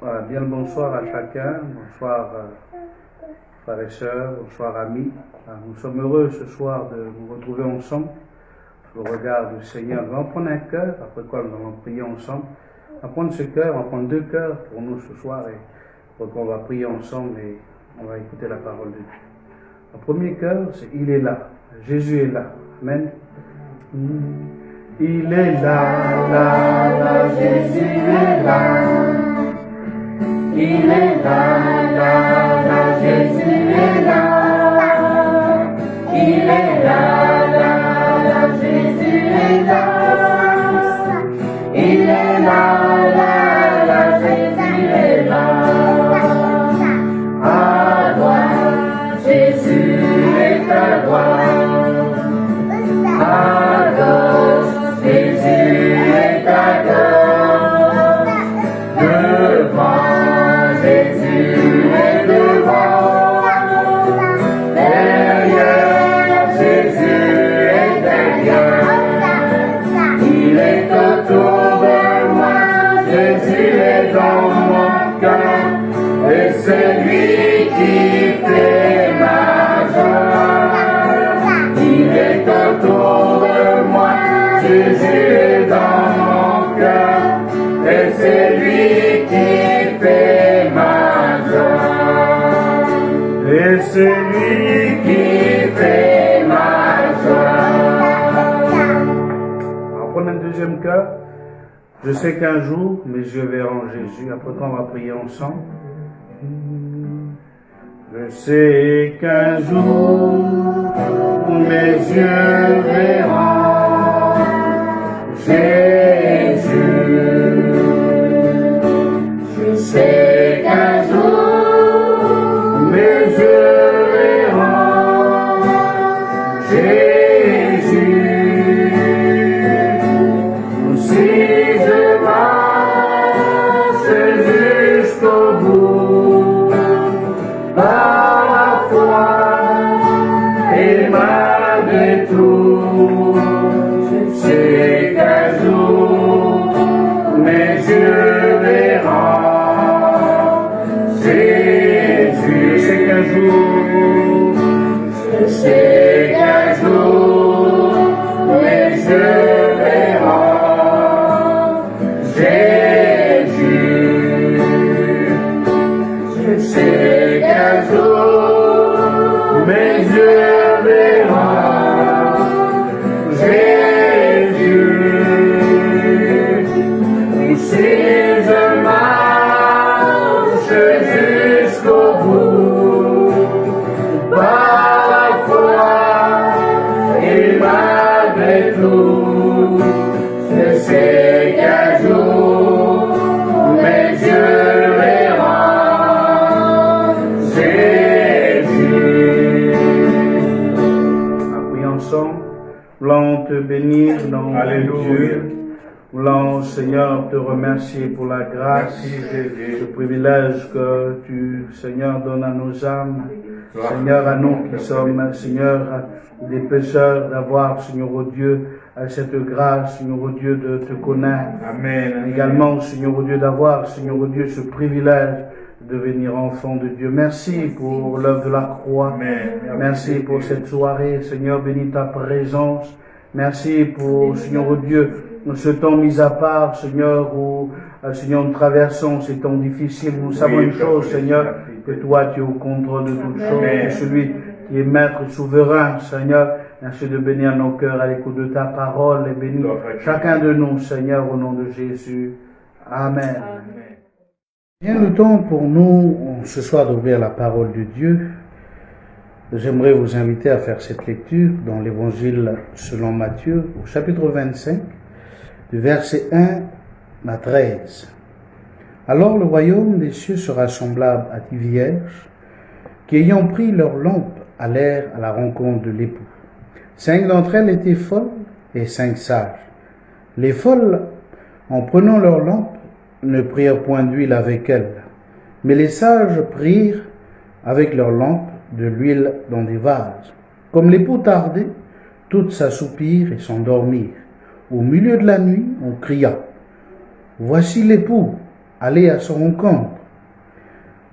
Voilà, bien le bonsoir à chacun, bonsoir frères et sœurs, bonsoir amis. Nous sommes heureux ce soir de nous retrouver ensemble sous le regard du Seigneur. Nous allons prendre un cœur, après quoi nous allons prier ensemble. On va prendre ce cœur, on va prendre 2 cœurs pour nous ce soir et après on va prier ensemble et on va écouter la parole de Dieu. Le premier cœur, c'est il est là, Jésus est là. Amen. Il est là, là, là, Jésus est là. Il est là, là, là, Jésus est là. Il est là, là, là, Jésus est là. Il est là, là, là, Jésus est là. À droite, Jésus est à droite. À gauche, Jésus est à gauche. Devant, Jésus est devant. Derrière, Jésus est derrière. Il est autour de moi, Jésus est dans mon cœur. Et c'est lui qui fait ma joie. Il est autour de moi, Jésus est dans mon cœur. Et c'est lui qui fait ma joie. Et c'est lui qui fait ma joie. On va prendre un deuxième cœur. Je sais qu'un jour, mes yeux verront Jésus. Après qu'on va prier ensemble. Je sais qu'un jour, mes yeux verront Jésus. Je sais qu'un jour, mes yeux verront Jésus. Si je marche jusqu'au bout, par la foi et malgré tout, je sais qu'un jour mes yeux verront Jésus. Je sais qu'un jour, je sais qu'un jour mes yeux verront Jésus. Je sais qu'un jour mes yeux verront Jésus. Et si je marche jusqu'au bout, par la foi et malgré tout, je sais qu'un jour mes yeux verront Jésus. Prions ensemble. Voulons te bénir, nom de Dieu. Voulons, Seigneur, te remercier pour la grâce, ce privilège que tu, Seigneur, donnes à nos âmes. Seigneur, à nous qui sommes, Seigneur, des pécheurs, d'avoir, Seigneur, oh Dieu, cette grâce, Seigneur, oh Dieu, de te connaître. Amen. Également, Seigneur, oh Dieu, d'avoir, Seigneur, oh Dieu, ce privilège de devenir enfant de Dieu. Merci pour l'œuvre de la croix. Amen. Merci pour cette soirée, Seigneur, bénis ta présence. Merci pour, Seigneur, oh Dieu, ce temps mis à part, Seigneur, où, Seigneur, nous traversons ces temps difficiles. Nous savons une chose, Seigneur, que toi, tu es au contrôle de toutes choses. Tu es celui qui est maître souverain, Seigneur. Merci de bénir nos cœurs à l'écoute de ta parole et bénis chacun de nous, Seigneur, au nom de Jésus. Amen. Bien le temps pour nous, ce soir, d'ouvrir la parole de Dieu. J'aimerais vous inviter à faire cette lecture dans l'Évangile selon Matthieu, au chapitre 25, du verset 1 à 13. Alors le royaume des cieux sera semblable à 10 vierges qui, ayant pris leur lampe, allèrent à la rencontre de l'époux. 5 d'entre elles étaient folles et 5 sages. Les folles, en prenant leur lampe, ne prirent point d'huile avec elles, mais les sages prirent avec leur lampe de l'huile dans des vases. Comme l'époux tardait, toutes s'assoupirent et s'endormirent. Au milieu de la nuit, on cria : « Voici l'époux, aller à son rencontre.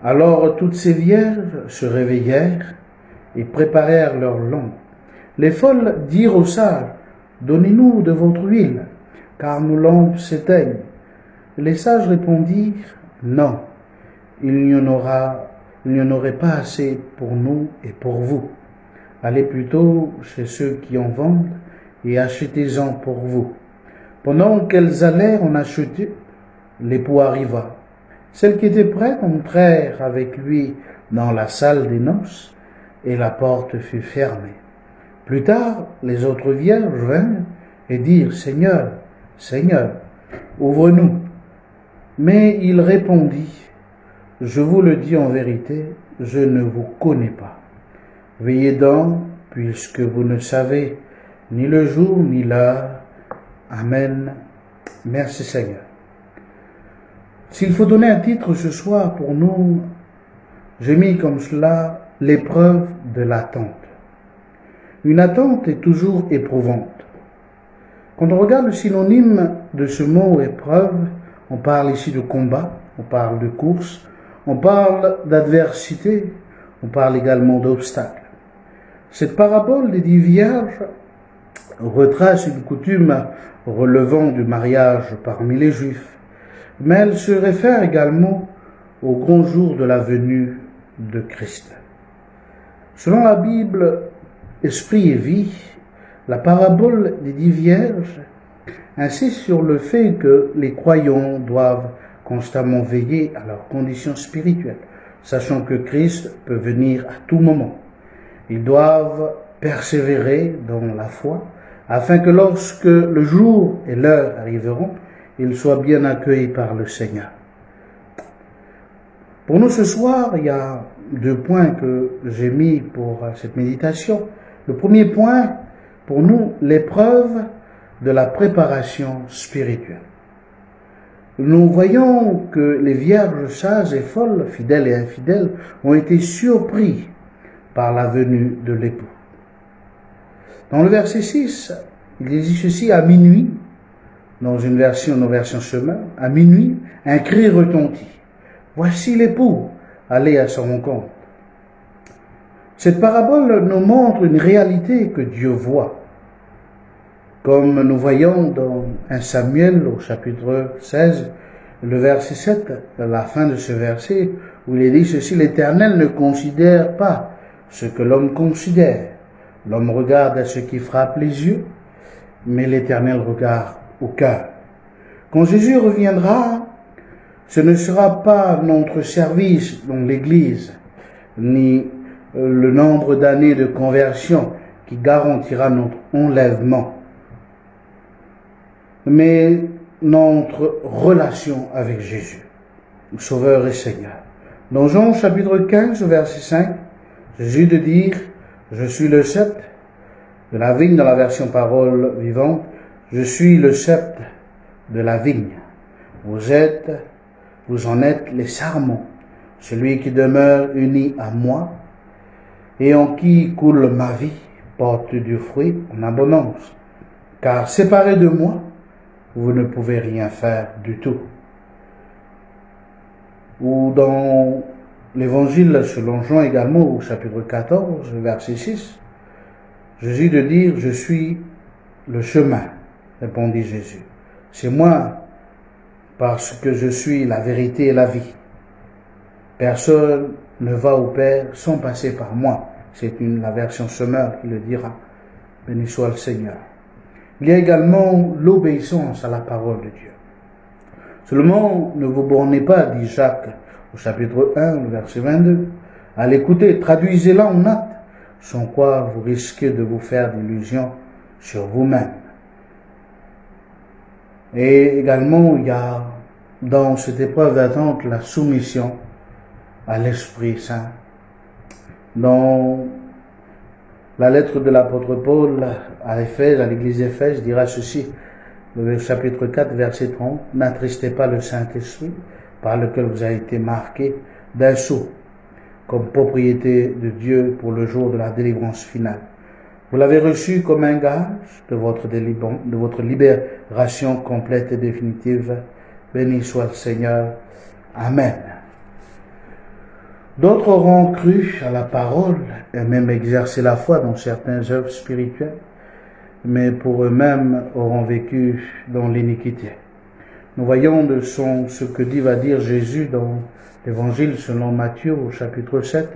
Alors toutes ces vierges se réveillèrent et préparèrent leurs lampes. Les folles dirent aux sages, « Donnez-nous de votre huile, car nos lampes s'éteignent. » Les sages répondirent, « Non, il n'y en aurait pas assez pour nous et pour vous. Allez plutôt chez ceux qui en vendent et achetez-en pour vous. » Pendant qu'elles allèrent en acheter, l'époux arriva. Celles qui étaient prêtes entrèrent avec lui dans la salle des noces, et la porte fut fermée. Plus tard, les autres vierges vinrent et dirent, « Seigneur, Seigneur, ouvre-nous. » Mais il répondit, « Je vous le dis en vérité, je ne vous connais pas. Veillez donc, puisque vous ne savez ni le jour ni l'heure. » Amen. Merci Seigneur. S'il faut donner un titre ce soir pour nous, j'ai mis comme cela l'épreuve de l'attente. Une attente est toujours éprouvante. Quand on regarde le synonyme de ce mot épreuve, on parle ici de combat, on parle de course, on parle d'adversité, on parle également d'obstacles. Cette parabole des 10 vierges retrace une coutume relevant du mariage parmi les Juifs, mais elle se réfère également au grand jour de la venue de Christ. Selon la Bible, Esprit et vie, la parabole des 10 vierges insiste sur le fait que les croyants doivent constamment veiller à leurs conditions spirituelles, sachant que Christ peut venir à tout moment. Ils doivent persévérer dans la foi, afin que lorsque le jour et l'heure arriveront, ils soient bien accueillis par le Seigneur. Pour nous ce soir, il y a 2 points que j'ai mis pour cette méditation. Le premier point, pour nous, l'épreuve de la préparation spirituelle. Nous voyons que les vierges sages et folles, fidèles et infidèles, ont été surpris par la venue de l'époux. Dans le verset 6, il dit ceci, à minuit, dans une version, nos versions Semeur, à minuit, un cri retentit. Voici l'époux, allez à son rencontre. Cette parabole nous montre une réalité que Dieu voit. Comme nous voyons dans 1 Samuel au chapitre 16, le verset 7, à la fin de ce verset, où il est dit ceci, l'Éternel ne considère pas ce que l'homme considère. L'homme regarde à ce qui frappe les yeux, mais l'Éternel regarde au cœur. Quand Jésus reviendra, ce ne sera pas notre service dans l'Église, ni le nombre d'années de conversion qui garantira notre enlèvement, mais notre relation avec Jésus, Sauveur et Seigneur. Dans Jean chapitre 15, verset 5, Jésus de dire, je suis le cep de la vigne dans la version parole vivante, je suis le cep de la vigne. Vous en êtes les sarments, celui qui demeure uni à moi et en qui coule ma vie porte du fruit en abondance. Car séparé de moi, vous ne pouvez rien faire du tout. Ou dans l'évangile selon Jean également, au chapitre 14, verset 6, Jésus de dire, je suis le chemin, répondit Jésus. C'est moi, parce que je suis la vérité et la vie. Personne ne va au Père sans passer par moi. C'est la version Semeur qui le dira. Béni soit le Seigneur. Il y a également l'obéissance à la parole de Dieu. Seulement, ne vous bornez pas, dit Jacques au chapitre 1, le verset 22, à l'écouter, traduisez-la en actes, sans quoi vous risquez de vous faire d'illusions sur vous-même. Et également, il y a dans cette épreuve d'attente la soumission à l'Esprit Saint. Dans la lettre de l'apôtre Paul à Éphèse, à l'église d'Éphèse, dira ceci, le chapitre 4, verset 30, « N'attristez pas le Saint-Esprit, par lequel vous avez été marqués d'un sceau, comme propriété de Dieu pour le jour de la délivrance finale. Vous l'avez reçu comme un gage de votre libération complète et définitive Béni soit le Seigneur. Amen. D'autres auront cru à la parole et même exercé la foi dans certaines œuvres spirituelles, mais pour eux-mêmes auront vécu dans l'iniquité. Nous voyons de ce que va dire Jésus dans l'Évangile selon Matthieu au chapitre 7,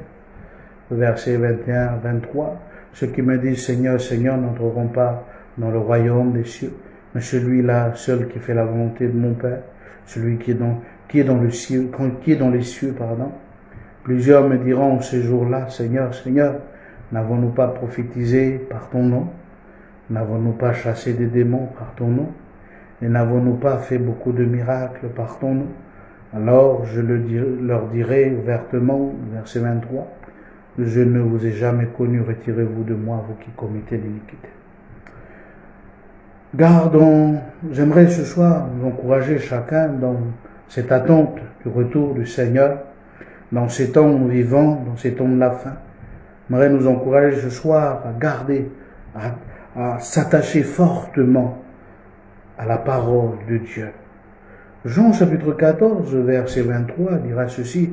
versets 21-23. Ceux qui me disent Seigneur, Seigneur n'entreront pas dans le royaume des cieux, mais celui-là seul qui fait la volonté de mon Père, celui qui est dans les cieux. Plusieurs me diront ces jours-là, Seigneur, Seigneur, n'avons-nous pas prophétisé par ton nom? N'avons-nous pas chassé des démons par ton nom? Et n'avons-nous pas fait beaucoup de miracles par ton nom? Alors je leur dirai ouvertement, verset 23, je ne vous ai jamais connu, retirez-vous de moi, vous qui commettez l'iniquité. J'aimerais ce soir nous encourager chacun dans cette attente du retour du Seigneur, dans ces temps vivants, dans ces temps de la fin. J'aimerais nous encourager ce soir à garder, à s'attacher fortement à la parole de Dieu. Jean chapitre 14, verset 23 dira ceci.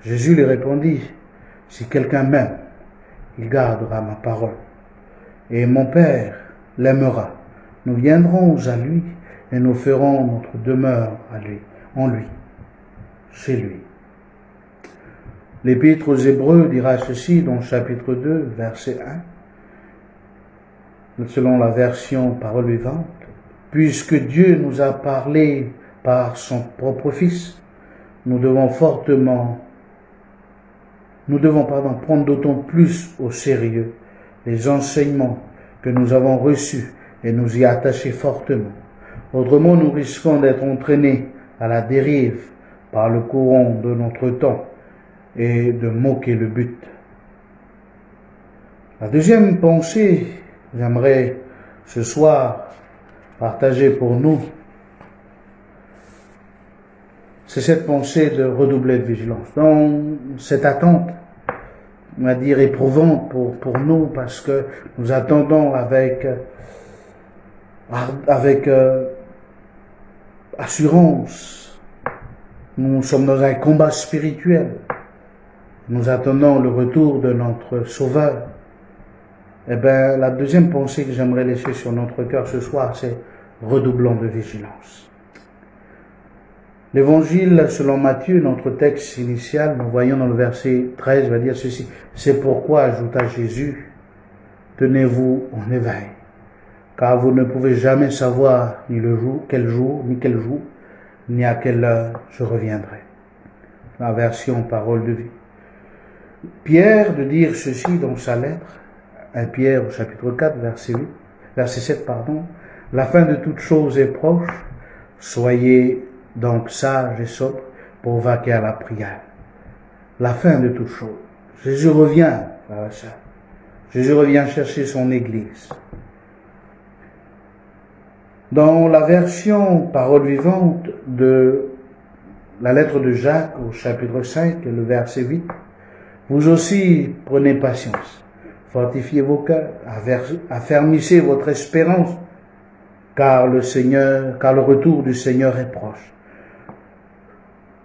Jésus lui répondit, si quelqu'un m'aime, il gardera ma parole. Et mon Père l'aimera. Nous viendrons à lui et nous ferons notre demeure à lui, en lui, chez lui. L'Épître aux Hébreux dira ceci dans chapitre 2, verset 1, selon la version Parole vivante. Puisque Dieu nous a parlé par son propre Fils, nous devons prendre d'autant plus au sérieux les enseignements que nous avons reçus et nous y attacher fortement. Autrement, nous risquons d'être entraînés à la dérive par le courant de notre temps et de moquer le but. La deuxième pensée, j'aimerais ce soir partager pour nous, c'est cette pensée de redoubler de vigilance. Dans cette attente, on va dire éprouvante pour nous, parce que nous attendons avec assurance. Nous sommes dans un combat spirituel. Nous attendons le retour de notre Sauveur. Eh bien, la deuxième pensée que j'aimerais laisser sur notre cœur ce soir, c'est redoublons de vigilance. L'évangile selon Matthieu, notre texte initial, nous voyons dans le verset 13, va dire ceci. C'est pourquoi, ajouta Jésus, tenez-vous en éveil, car vous ne pouvez jamais savoir ni quel jour, ni à quelle heure je reviendrai. La version Parole de vie. Pierre de dire ceci dans sa lettre, 1 Pierre au chapitre 4, verset 7, la fin de toute chose est proche, soyez donc sages et sobres pour vaquer à la prière. La fin de toute chose. Jésus revient, Jésus revient chercher son Église. Dans la version Parole vivante de la lettre de Jacques au chapitre 5, le verset 8, vous aussi prenez patience. Fortifiez vos cœurs, affermissez votre espérance, car le retour du Seigneur est proche.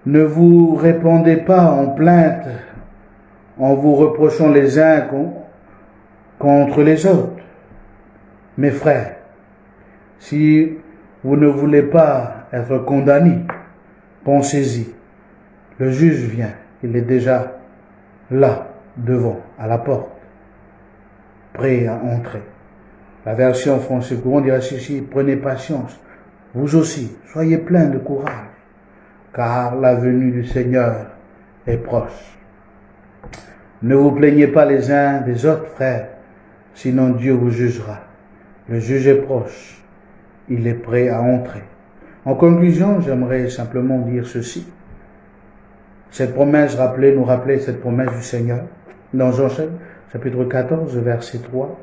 Ne vous répandez pas en plainte en vous reprochant les uns contre les autres. Mes frères, si vous ne voulez pas être condamnés, pensez-y. Le juge vient, il est déjà là, devant, à la porte, prêt à entrer. La version française courant dira ceci, prenez patience, vous aussi, soyez pleins de courage, car la venue du Seigneur est proche. Ne vous plaignez pas les uns des autres, frères, sinon Dieu vous jugera. Le juge est proche, il est prêt à entrer. En conclusion, j'aimerais simplement dire ceci. Cette promesse, nous rappeler cette promesse du Seigneur, dans Jean chapitre 14, verset 3.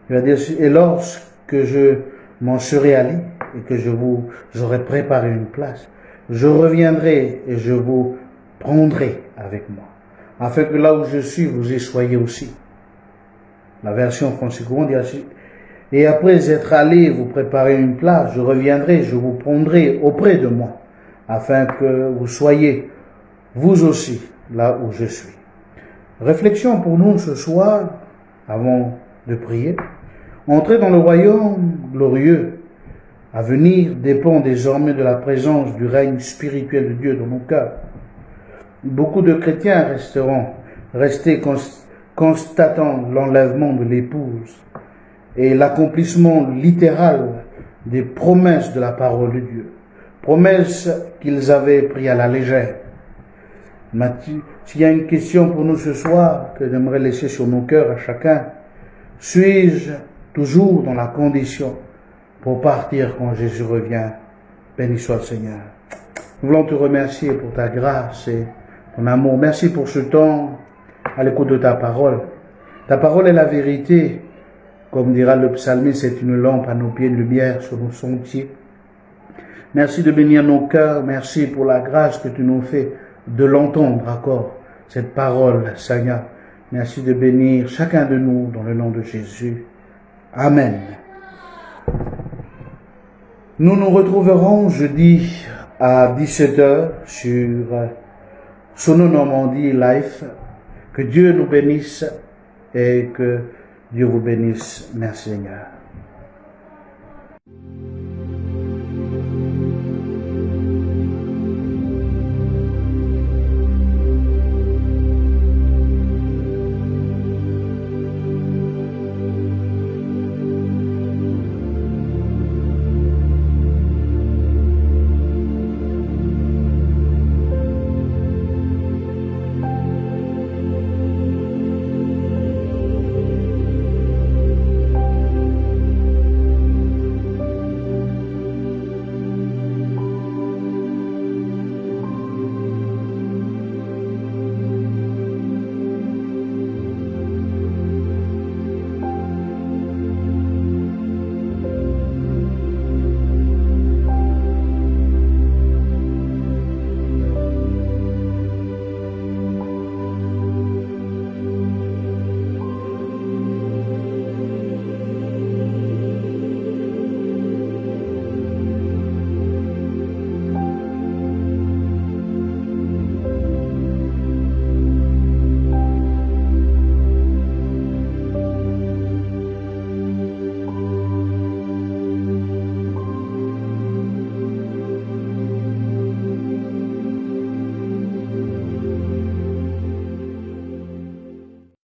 Il va dire, et lorsque je m'en serai allé et que j'aurai préparé une place, je reviendrai et je vous prendrai avec moi, afin que là où je suis, vous y soyez aussi. La version française courante dit ainsi, et après être allé vous préparer une place, je reviendrai, je vous prendrai auprès de moi, afin que vous soyez, vous aussi, là où je suis. Réflexion pour nous ce soir, avant de prier. Entrer dans le royaume glorieux à venir dépend désormais de la présence du règne spirituel de Dieu dans nos cœurs. Beaucoup de chrétiens restés constatant l'enlèvement de l'épouse et l'accomplissement littéral des promesses de la parole de Dieu. Promesses qu'ils avaient pris à la légère. S'il y a une question pour nous ce soir que j'aimerais laisser sur nos cœurs à chacun, suis-je toujours dans la condition pour partir quand Jésus revient? Béni soit le Seigneur. Nous voulons te remercier pour ta grâce et ton amour. Merci pour ce temps à l'écoute de ta parole. Ta parole est la vérité. Comme dira le psalmiste, c'est une lampe à nos pieds, une lumière sur nos sentiers. Merci de bénir nos cœurs. Merci pour la grâce que tu nous fais de l'entendre encore, cette parole, Seigneur. Merci de bénir chacun de nous dans le nom de Jésus. Amen. Nous nous retrouverons jeudi à 17h sur Sono Normandie Live. Que Dieu nous bénisse et que Dieu vous bénisse. Merci Seigneur.